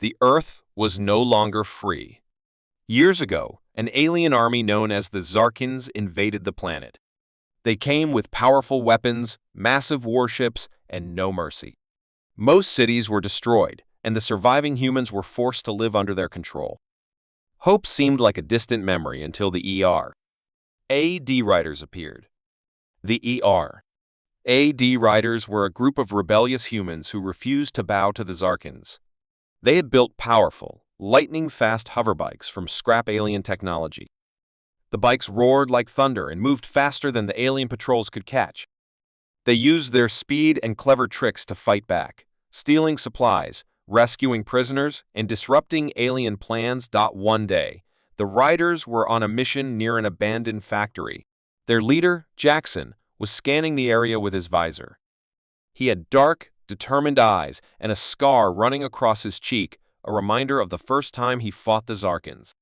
The Earth was no longer free. Years ago, an alien army known as the Zarkins invaded the planet. They came with powerful weapons, massive warships, and no mercy. Most cities were destroyed, and the surviving humans were forced to live under their control. Hope seemed like a distant memory until the AD Riders appeared. The AD Riders were a group of rebellious humans who refused to bow to the Zarkins. They had built powerful, lightning-fast hoverbikes from scrap alien technology. The bikes roared like thunder and moved faster than the alien patrols could catch. They used their speed and clever tricks to fight back, stealing supplies, rescuing prisoners, and disrupting alien plans. One day, the Riders were on a mission near an abandoned factory. Their leader, Jackson, was scanning the area with his visor. He had dark, determined eyes and a scar running across his cheek, a reminder of the first time he fought the Zarkins.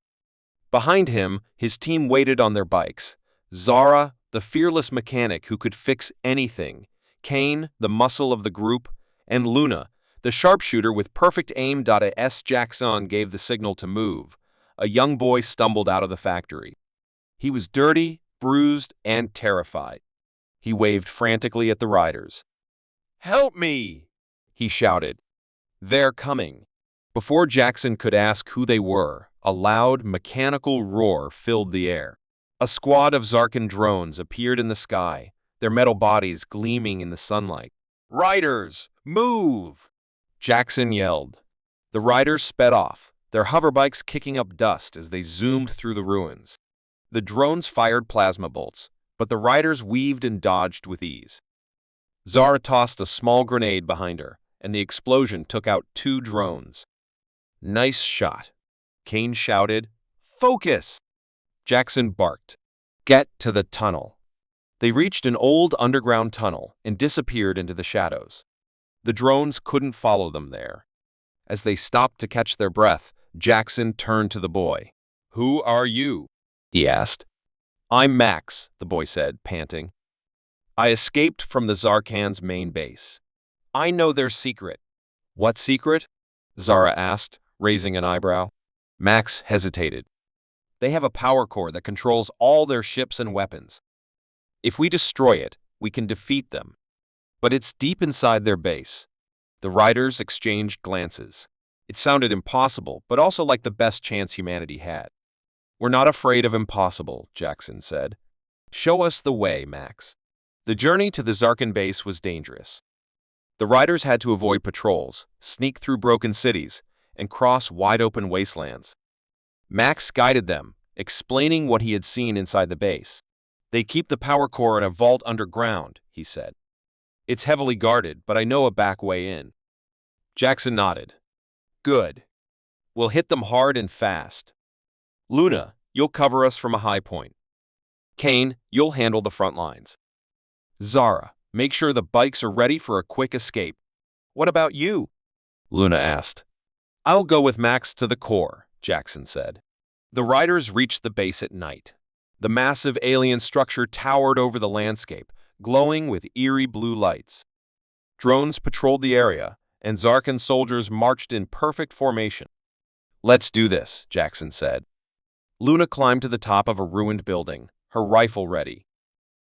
Behind him, his team waited on their bikes. Zara, the fearless mechanic who could fix anything, Kane, the muscle of the group, and Luna, the sharpshooter with perfect aim. As Jackson gave the signal to move, a young boy stumbled out of the factory. He was dirty, bruised, and terrified. He waved frantically at the Riders. "Help me!" he shouted. "They're coming." Before Jackson could ask who they were, a loud, mechanical roar filled the air. A squad of Zarkin drones appeared in the sky, their metal bodies gleaming in the sunlight. "Riders, move!" Jackson yelled. The Riders sped off, their hoverbikes kicking up dust as they zoomed through the ruins. The drones fired plasma bolts, but the Riders weaved and dodged with ease. Zara tossed a small grenade behind her, and the explosion took out 2 drones. "Nice shot," Kane shouted. "Focus!" Jackson barked. "Get to the tunnel." They reached an old underground tunnel and disappeared into the shadows. The drones couldn't follow them there. As they stopped to catch their breath, Jackson turned to the boy. "Who are you?" he asked. "I'm Max," the boy said, panting. "I escaped from the Zarkans' main base. I know their secret." "What secret?" Zara asked, raising an eyebrow. Max hesitated. "They have a power core that controls all their ships and weapons. If we destroy it, we can defeat them. But it's deep inside their base." The Riders exchanged glances. It sounded impossible, but also like the best chance humanity had. "We're not afraid of impossible," Jackson said. "Show us the way, Max." The journey to the Zarkin base was dangerous. The Riders had to avoid patrols, sneak through broken cities, and cross wide-open wastelands. Max guided them, explaining what he had seen inside the base. "They keep the power core in a vault underground," he said. "It's heavily guarded, but I know a back way in." Jackson nodded. "Good. We'll hit them hard and fast. Luna, you'll cover us from a high point. Kane, you'll handle the front lines. Zara, make sure the bikes are ready for a quick escape." "What about you?" Luna asked. "I'll go with Max to the core," Jackson said. The Riders reached the base at night. The massive alien structure towered over the landscape, glowing with eerie blue lights. Drones patrolled the area, and Zarkin soldiers marched in perfect formation. "Let's do this," Jackson said. Luna climbed to the top of a ruined building, her rifle ready.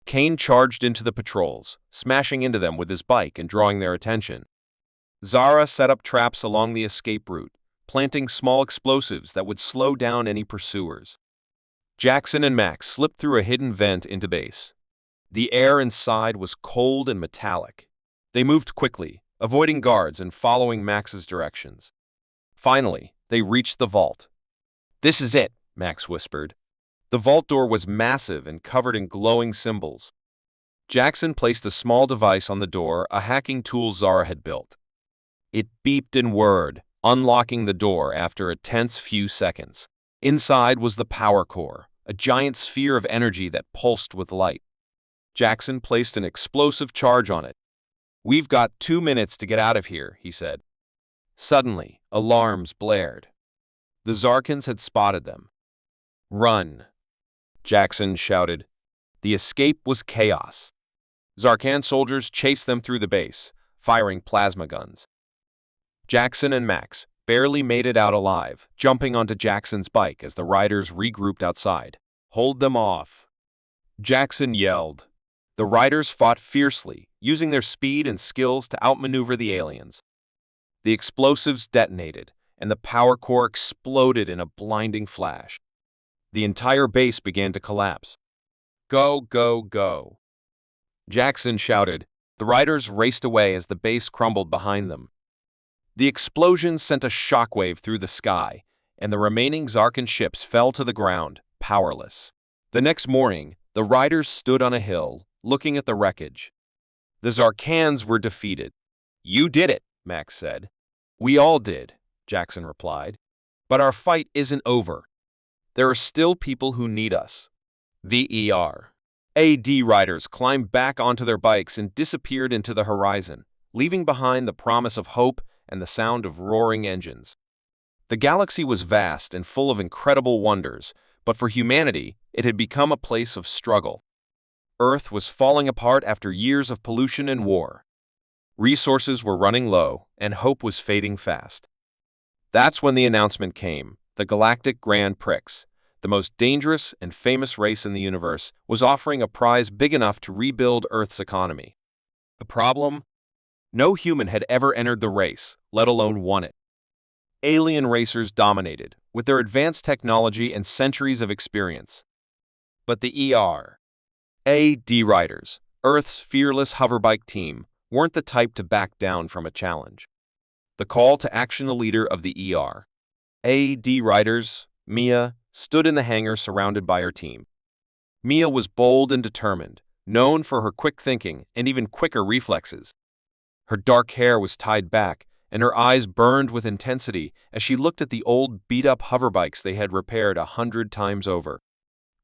Kane charged into the patrols, smashing into them with his bike and drawing their attention. Zara set up traps along the escape route, planting small explosives that would slow down any pursuers. Jackson and Max slipped through a hidden vent into base. The air inside was cold and metallic. They moved quickly, avoiding guards and following Max's directions. Finally, they reached the vault. "This is it," Max whispered. The vault door was massive and covered in glowing symbols. Jackson placed a small device on the door, a hacking tool Zara had built. It beeped and whirred, unlocking the door after a tense few seconds. Inside was the power core, a giant sphere of energy that pulsed with light. Jackson placed an explosive charge on it. "We've got 2 minutes to get out of here," he said. Suddenly, alarms blared. The Zarkins had spotted them. "Run!" Jackson shouted. The escape was chaos. Zarkan soldiers chased them through the base, firing plasma guns. Jackson and Max, barely made it out alive, jumping onto Jackson's bike as the riders regrouped outside. "Hold them off," Jackson yelled. The riders fought fiercely, using their speed and skills to outmaneuver the aliens. The explosives detonated, and the power core exploded in a blinding flash. The entire base began to collapse. "Go, go, go," Jackson shouted. The riders raced away as the base crumbled behind them. The explosion sent a shockwave through the sky, and the remaining Zarkan ships fell to the ground, powerless. The next morning, the riders stood on a hill, looking at the wreckage. The Zarkans were defeated. "You did it," Max said. "We all did," Jackson replied. "But our fight isn't over. There are still people who need us." The ERAD riders climbed back onto their bikes and disappeared into the horizon, leaving behind the promise of hope and the sound of roaring engines. The galaxy was vast and full of incredible wonders, but for humanity, it had become a place of struggle. Earth was falling apart after years of pollution and war. Resources were running low, and hope was fading fast. That's when the announcement came. The Galactic Grand Prix, the most dangerous and famous race in the universe, was offering a prize big enough to rebuild Earth's economy. The problem? No human had ever entered the race, let alone won it. Alien racers dominated, with their advanced technology and centuries of experience. But the ERAD riders, Earth's fearless hoverbike team, weren't the type to back down from a challenge. The call to action leader of the ERAD riders, Mia, stood in the hangar surrounded by her team. Mia was bold and determined, known for her quick thinking and even quicker reflexes. Her dark hair was tied back, and her eyes burned with intensity as she looked at the old beat-up hoverbikes they had repaired 100 times over.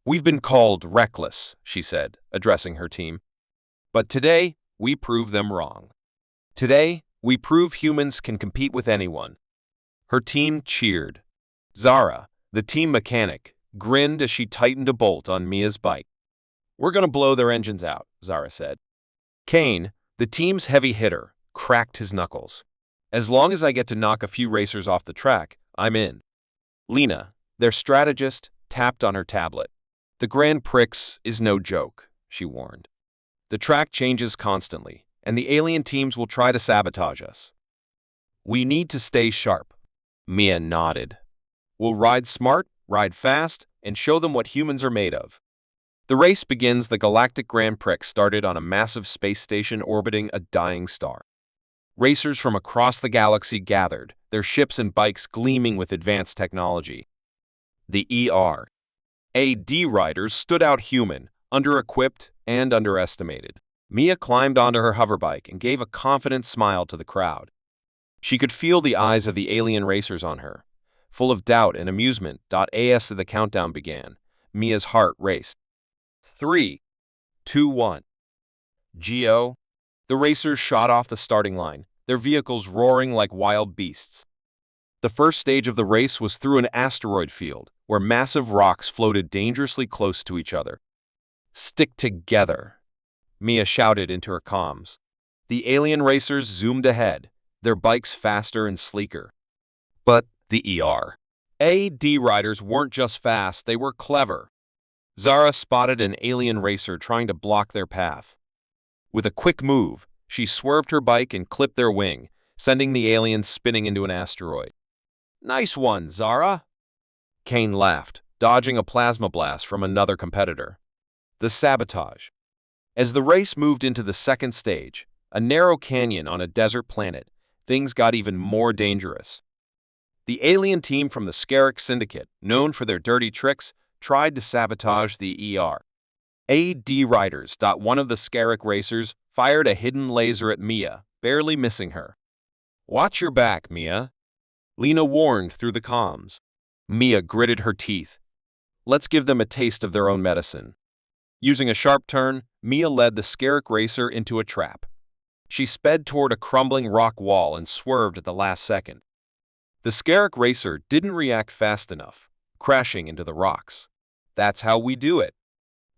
"We've been called reckless," she said, addressing her team. "But today, we prove them wrong. Today, we prove humans can compete with anyone." Her team cheered. Zara, the team mechanic, grinned as she tightened a bolt on Mia's bike. "We're gonna blow their engines out," Zara said. Kane, the team's heavy hitter, cracked his knuckles. "As long as I get to knock a few racers off the track, I'm in." Lena, their strategist, tapped on her tablet. "The Grand Prix is no joke," she warned. "The track changes constantly, and the alien teams will try to sabotage us. We need to stay sharp." Mia nodded. "We'll ride smart, ride fast, and show them what humans are made of." The race begins. The Galactic Grand Prix started on a massive space station orbiting a dying star. Racers from across the galaxy gathered, their ships and bikes gleaming with advanced technology. The ERAD riders stood out human, under-equipped, and underestimated. Mia climbed onto her hoverbike and gave a confident smile to the crowd. She could feel the eyes of the alien racers on her, full of doubt and amusement. As the countdown began, Mia's heart raced. 3, 2, 1. Geo. The racers shot off the starting line, their vehicles roaring like wild beasts. The first stage of the race was through an asteroid field, where massive rocks floated dangerously close to each other. "Stick together," Mia shouted into her comms. The alien racers zoomed ahead, their bikes faster and sleeker. But the ERAD riders weren't just fast, they were clever. Zara spotted an alien racer trying to block their path. With a quick move, she swerved her bike and clipped their wing, sending the aliens spinning into an asteroid. "Nice one, Zara!" Kane laughed, dodging a plasma blast from another competitor. The sabotage. As the race moved into the second stage, a narrow canyon on a desert planet, things got even more dangerous. The alien team from the Scarrick Syndicate, known for their dirty tricks, tried to sabotage the ERAD riders. One of the Scarrick racers fired a hidden laser at Mia, barely missing her. "Watch your back, Mia," Lena warned through the comms. Mia gritted her teeth. "Let's give them a taste of their own medicine." Using a sharp turn, Mia led the Scarrick racer into a trap. She sped toward a crumbling rock wall and swerved at the last second. The Scarrick racer didn't react fast enough, crashing into the rocks. "That's how we do it,"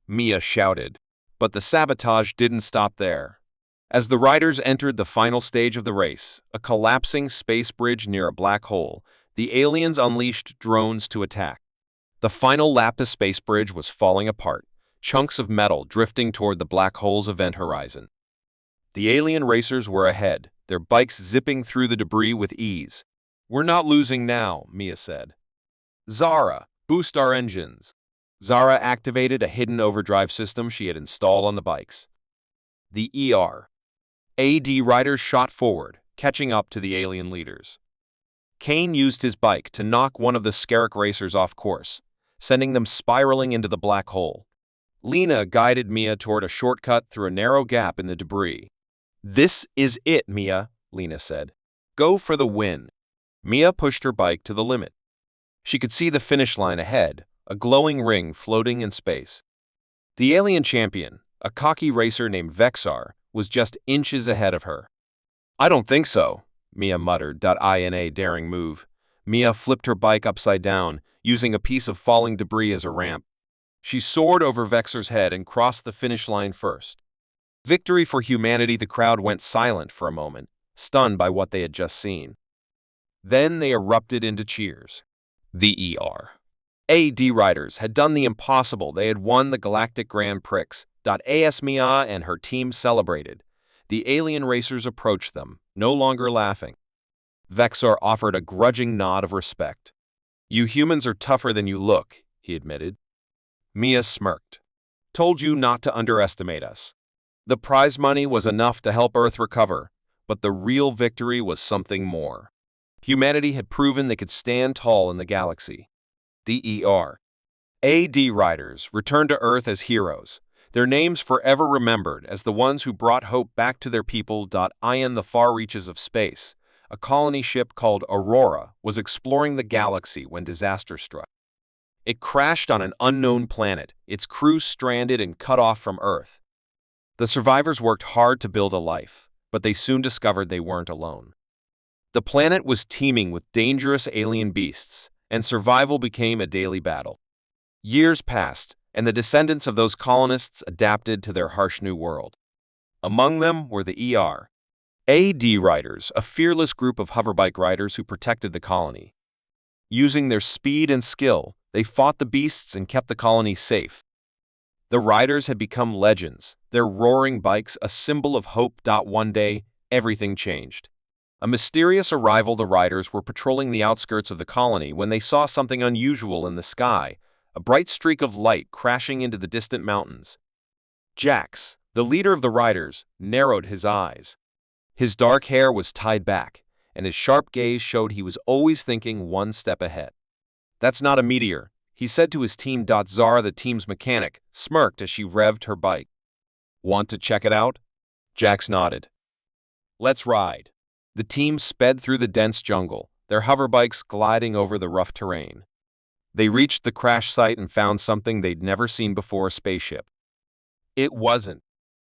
Mia shouted. But the sabotage didn't stop there. As the riders entered the final stage of the race, a collapsing space bridge near a black hole, the aliens unleashed drones to attack. The final lap of space bridge was falling apart, chunks of metal drifting toward the black hole's event horizon. The alien racers were ahead, their bikes zipping through the debris with ease. "We're not losing now," Mia said. "Zara, boost our engines." Zara activated a hidden overdrive system she had installed on the bikes. The AD riders shot forward, catching up to the alien leaders. Kane used his bike to knock one of the Skerrick racers off course, sending them spiraling into the black hole. Lena guided Mia toward a shortcut through a narrow gap in the debris. "This is it, Mia," Lena said. "Go for the win." Mia pushed her bike to the limit. She could see the finish line ahead, a glowing ring floating in space. The alien champion, a cocky racer named Vexar, was just inches ahead of her. "I don't think so," Mia muttered. In a daring move, Mia flipped her bike upside down, using a piece of falling debris as a ramp. She soared over Vexar's head and crossed the finish line first. Victory for humanity. The crowd went silent for a moment, stunned by what they had just seen. Then they erupted into cheers. The AD riders had done the impossible. They had won the Galactic Grand Prix. As Mia and her team celebrated, the alien racers approached them, no longer laughing. Vexar offered a grudging nod of respect. "You humans are tougher than you look," he admitted. Mia smirked. "Told you not to underestimate us." The prize money was enough to help Earth recover, but the real victory was something more. Humanity had proven they could stand tall in the galaxy. The AD riders returned to Earth as heroes, their names forever remembered as the ones who brought hope back to their people. In the far reaches of space, a colony ship called Aurora was exploring the galaxy when disaster struck. It crashed on an unknown planet, its crew stranded and cut off from Earth. The survivors worked hard to build a life, but they soon discovered they weren't alone. The planet was teeming with dangerous alien beasts, and survival became a daily battle. Years passed, and the descendants of those colonists adapted to their harsh new world. Among them were the AD riders, a fearless group of hoverbike riders who protected the colony. Using their speed and skill, they fought the beasts and kept the colony safe. The riders had become legends, their roaring bikes a symbol of hope. One day, everything changed. A mysterious arrival. The riders were patrolling the outskirts of the colony when they saw something unusual in the sky, a bright streak of light crashing into the distant mountains. Jax, the leader of the riders, narrowed his eyes. His dark hair was tied back, and his sharp gaze showed he was always thinking one step ahead. "That's not a meteor," he said to his team. Zara, the team's mechanic, smirked as she revved her bike. "Want to check it out?" Jax nodded. "Let's ride." The team sped through the dense jungle, their hoverbikes gliding over the rough terrain. They reached the crash site and found something they'd never seen before: a spaceship. It wasn't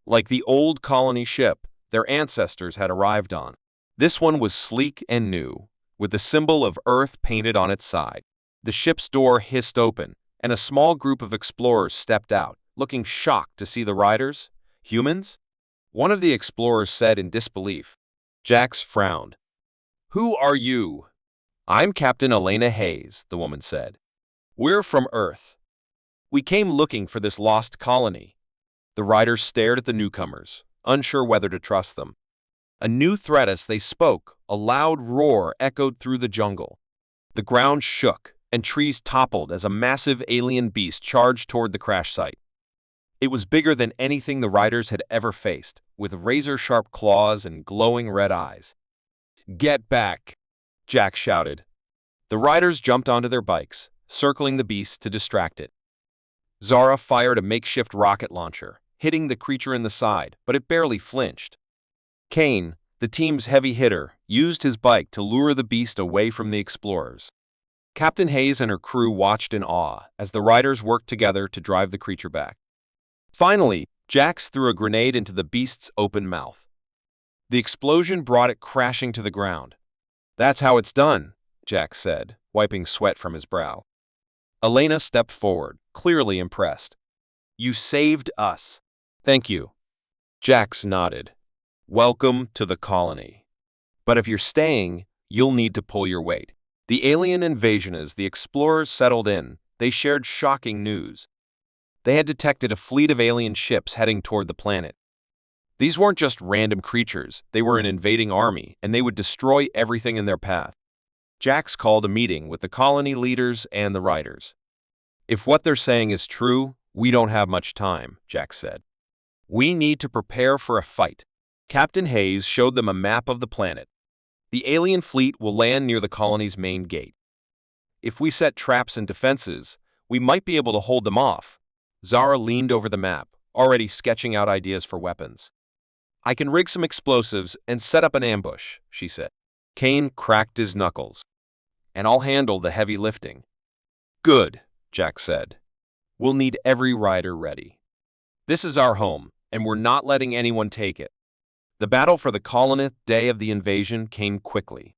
like the old colony ship their ancestors had arrived on. This one was sleek and new, with the symbol of Earth painted on its side. The ship's door hissed open, and a small group of explorers stepped out, looking shocked to see the riders. "Humans?" one of the explorers said in disbelief. Jax frowned. "Who are you?" "I'm Captain Elena Hayes," the woman said. "We're from Earth. We came looking for this lost colony." The riders stared at the newcomers, unsure whether to trust them. A new threat. As they spoke, a loud roar echoed through the jungle. The ground shook, and trees toppled as a massive alien beast charged toward the crash site. It was bigger than anything the riders had ever faced, with razor-sharp claws and glowing red eyes. "Get back!" Jack shouted. The riders jumped onto their bikes, circling the beast to distract it. Zara fired a makeshift rocket launcher, hitting the creature in the side, but it barely flinched. Kane, the team's heavy hitter, used his bike to lure the beast away from the explorers. Captain Hayes and her crew watched in awe as the riders worked together to drive the creature back. Finally, Jax threw a grenade into the beast's open mouth. The explosion brought it crashing to the ground. "That's how it's done," Jax said, wiping sweat from his brow. Elena stepped forward, clearly impressed. "You saved us." "Thank you." Jax nodded. Welcome to the colony. But if you're staying, you'll need to pull your weight. The alien invasion as the explorers settled in, they shared shocking news. They had detected a fleet of alien ships heading toward the planet. These weren't just random creatures, they were an invading army, and they would destroy everything in their path. Jax called a meeting with the colony leaders and the riders. If what they're saying is true, we don't have much time, Jax said. We need to prepare for a fight. Captain Hayes showed them a map of the planet. The alien fleet will land near the colony's main gate. If we set traps and defenses, we might be able to hold them off. Zara leaned over the map, already sketching out ideas for weapons. I can rig some explosives and set up an ambush, she said. Kane cracked his knuckles. And I'll handle the heavy lifting. Good, Jack said. We'll need every rider ready. This is our home, and we're not letting anyone take it. The battle for the colonist day of the invasion came quickly.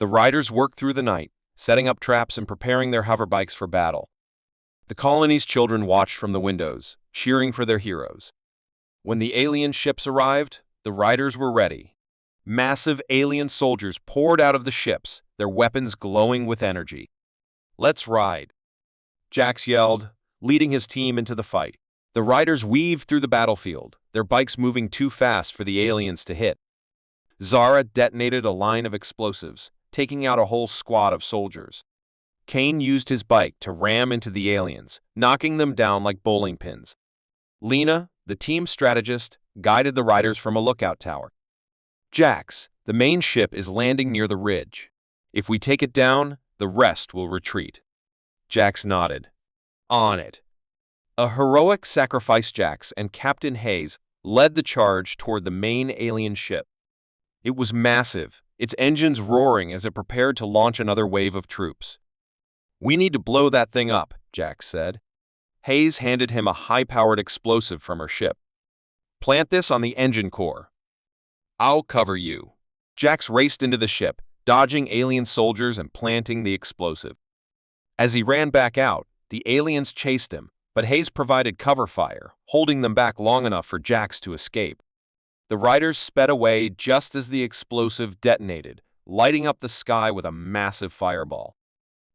The riders worked through the night, setting up traps and preparing their hoverbikes for battle. The colony's children watched from the windows, cheering for their heroes. When the alien ships arrived, the riders were ready. Massive alien soldiers poured out of the ships, their weapons glowing with energy. Let's ride, Jax yelled, leading his team into the fight. The riders weaved through the battlefield, their bikes moving too fast for the aliens to hit. Zara detonated a line of explosives, taking out a whole squad of soldiers. Kane used his bike to ram into the aliens, knocking them down like bowling pins. Lena, the team strategist, guided the riders from a lookout tower. Jax, the main ship is landing near the ridge. If we take it down, the rest will retreat. Jax nodded. On it. A heroic sacrifice. Jax and Captain Hayes led the charge toward the main alien ship. It was massive, its engines roaring as it prepared to launch another wave of troops. We need to blow that thing up, Jax said. Hayes handed him a high-powered explosive from her ship. Plant this on the engine core. I'll cover you. Jax raced into the ship, dodging alien soldiers and planting the explosive. As he ran back out, the aliens chased him, but Hayes provided cover fire, holding them back long enough for Jax to escape. The riders sped away just as the explosive detonated, lighting up the sky with a massive fireball.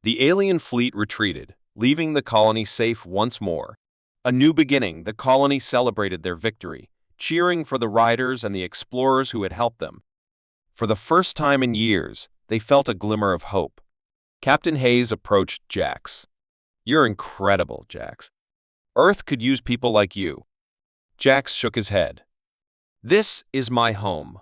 The alien fleet retreated, leaving the colony safe once more. A new beginning, the colony celebrated their victory, cheering for the riders and the explorers who had helped them. For the first time in years, they felt a glimmer of hope. Captain Hayes approached Jax. You're incredible, Jax. Earth could use people like you. Jax shook his head. This is my home.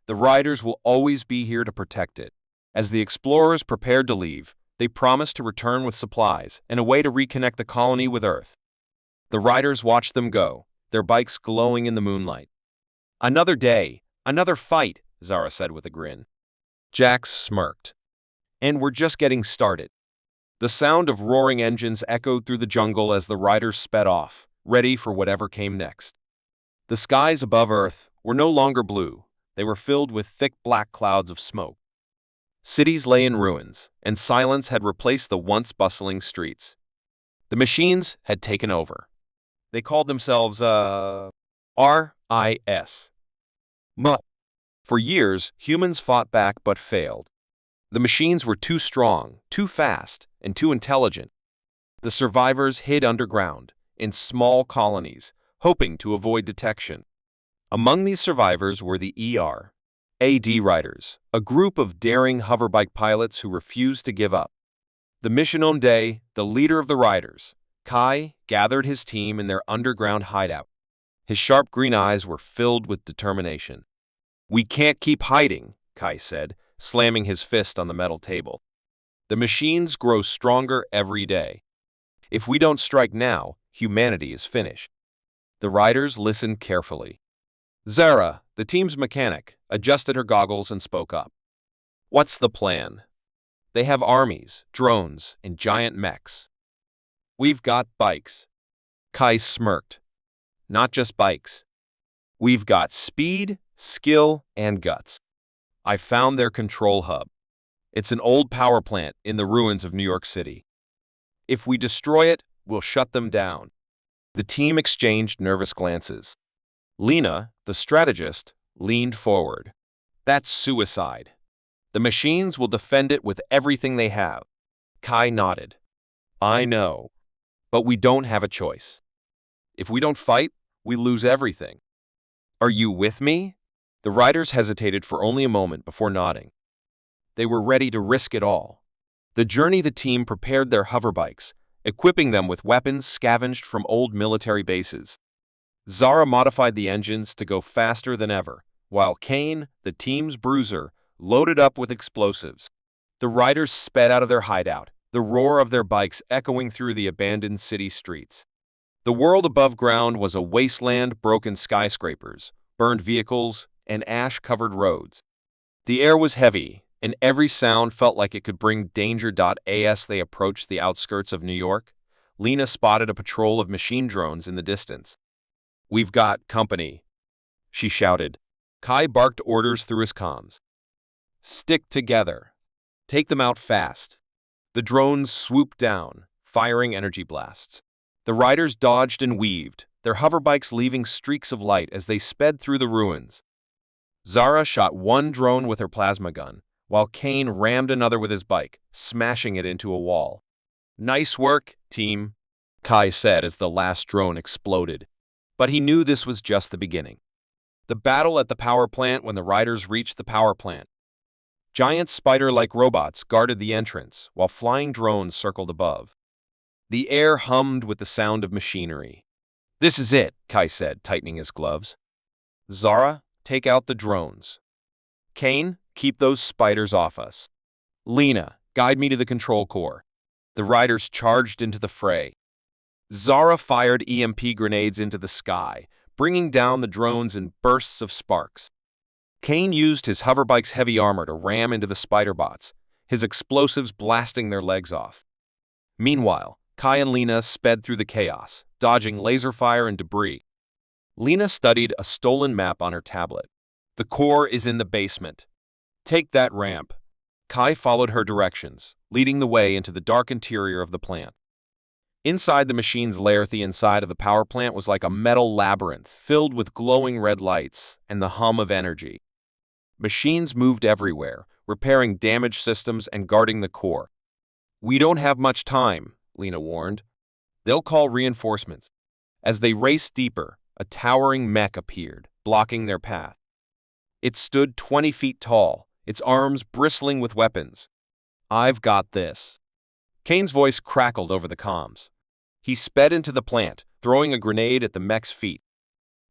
The riders will always be here to protect it. As the explorers prepared to leave, they promised to return with supplies and a way to reconnect the colony with Earth. The riders watched them go, their bikes glowing in the moonlight. Another day, another fight, Zara said with a grin. Jax smirked. And we're just getting started. The sound of roaring engines echoed through the jungle as the riders sped off, ready for whatever came next. The skies above Earth were no longer blue. They were filled with thick black clouds of smoke. Cities lay in ruins, and silence had replaced the once bustling streets. The machines had taken over. They called themselves, RIS. For years, humans fought back but failed. The machines were too strong, too fast, and too intelligent. The survivors hid underground, in small colonies, hoping to avoid detection. Among these survivors were the AD riders, a group of daring hoverbike pilots who refused to give up. The mission day, the leader of the riders, Kai, gathered his team in their underground hideout. His sharp green eyes were filled with determination. We can't keep hiding, Kai said, slamming his fist on the metal table. The machines grow stronger every day. If we don't strike now, humanity is finished. The riders listened carefully. Zara, the team's mechanic, adjusted her goggles and spoke up. What's the plan? They have armies, drones, and giant mechs. We've got bikes. Kai smirked. Not just bikes. We've got speed, skill, and guts. I found their control hub. It's an old power plant in the ruins of New York City. If we destroy it, we'll shut them down. The team exchanged nervous glances. Lena, the strategist, leaned forward. That's suicide. The machines will defend it with everything they have. Kai nodded. I know, but we don't have a choice. If we don't fight, we lose everything. Are you with me? The riders hesitated for only a moment before nodding. They were ready to risk it all. The journey the team prepared their hoverbikes, equipping them with weapons scavenged from old military bases. Zara modified the engines to go faster than ever, while Kane, the team's bruiser, loaded up with explosives. The riders sped out of their hideout, the roar of their bikes echoing through the abandoned city streets. The world above ground was a wasteland, broken skyscrapers, burned vehicles, and ash-covered roads. The air was heavy, and every sound felt like it could bring danger. As they approached the outskirts of New York, Lena spotted a patrol of machine drones in the distance. "We've got company," she shouted. Kai barked orders through his comms. "Stick together. Take them out fast." The drones swooped down, firing energy blasts. The riders dodged and weaved, their hoverbikes leaving streaks of light as they sped through the ruins. Zara shot one drone with her plasma gun, while Kane rammed another with his bike, smashing it into a wall. "Nice work, team," Kai said as the last drone exploded. But he knew this was just the beginning. The battle at the power plant. When the riders reached the power plant, giant spider-like robots guarded the entrance, while flying drones circled above. The air hummed with the sound of machinery. "This is it," Kai said, tightening his gloves. "Zara, take out the drones. Kane, keep those spiders off us. Lena, guide me to the control core." The riders charged into the fray. Zara fired EMP grenades into the sky, bringing down the drones in bursts of sparks. Kane used his hoverbike's heavy armor to ram into the spider bots, his explosives blasting their legs off. Meanwhile, Kai and Lena sped through the chaos, dodging laser fire and debris. Lena studied a stolen map on her tablet. "The core is in the basement. Take that ramp." Kai followed her directions, leading the way into the dark interior of the plant. Inside the machine's lair, the inside of the power plant was like a metal labyrinth filled with glowing red lights and the hum of energy. Machines moved everywhere, repairing damaged systems and guarding the core. "We don't have much time," Lena warned. "They'll call reinforcements." As they raced deeper, a towering mech appeared, blocking their path. It stood 20 feet tall, its arms bristling with weapons. "I've got this." Kane's voice crackled over the comms. He sped into the plant, throwing a grenade at the mech's feet.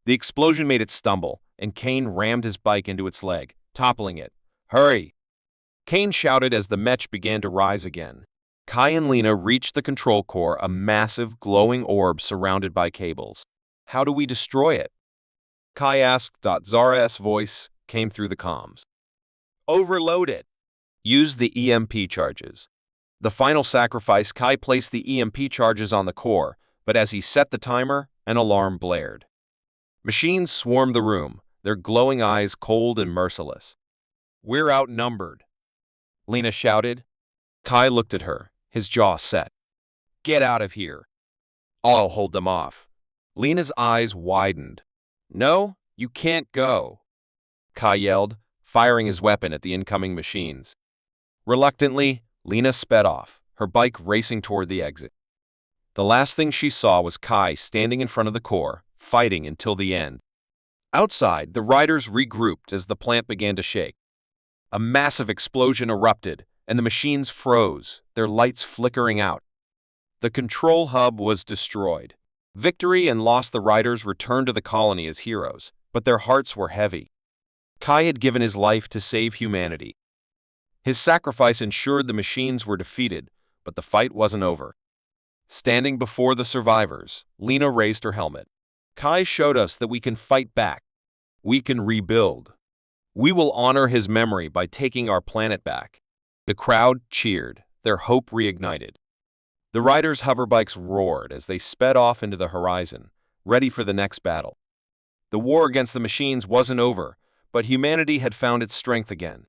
The explosion made it stumble, and Kane rammed his bike into its leg, toppling it. "Hurry!" Kane shouted as the mech began to rise again. Kai and Lena reached the control core, a massive, glowing orb surrounded by cables. "How do we destroy it?" Kai asked. Zara's voice came through the comms. "Overload it. Use the EMP charges." The final sacrifice. Kai placed the EMP charges on the core, but as he set the timer, an alarm blared. Machines swarmed the room, their glowing eyes cold and merciless. "We're outnumbered," Lena shouted. Kai looked at her, his jaw set. "Get out of here. I'll hold them off." Lena's eyes widened. "No, you can't go," Kai yelled, firing his weapon at the incoming machines. Reluctantly, Lena sped off, her bike racing toward the exit. The last thing she saw was Kai standing in front of the core, fighting until the end. Outside, the riders regrouped as the plant began to shake. A massive explosion erupted, and the machines froze, their lights flickering out. The control hub was destroyed. Victory and loss. The riders returned to the colony as heroes, but their hearts were heavy. Kai had given his life to save humanity. His sacrifice ensured the machines were defeated, but the fight wasn't over. Standing before the survivors, Lena raised her helmet. "Kai showed us that we can fight back. We can rebuild. We will honor his memory by taking our planet back." The crowd cheered, their hope reignited. The riders' hoverbikes roared as they sped off into the horizon, ready for the next battle. The war against the machines wasn't over, but humanity had found its strength again.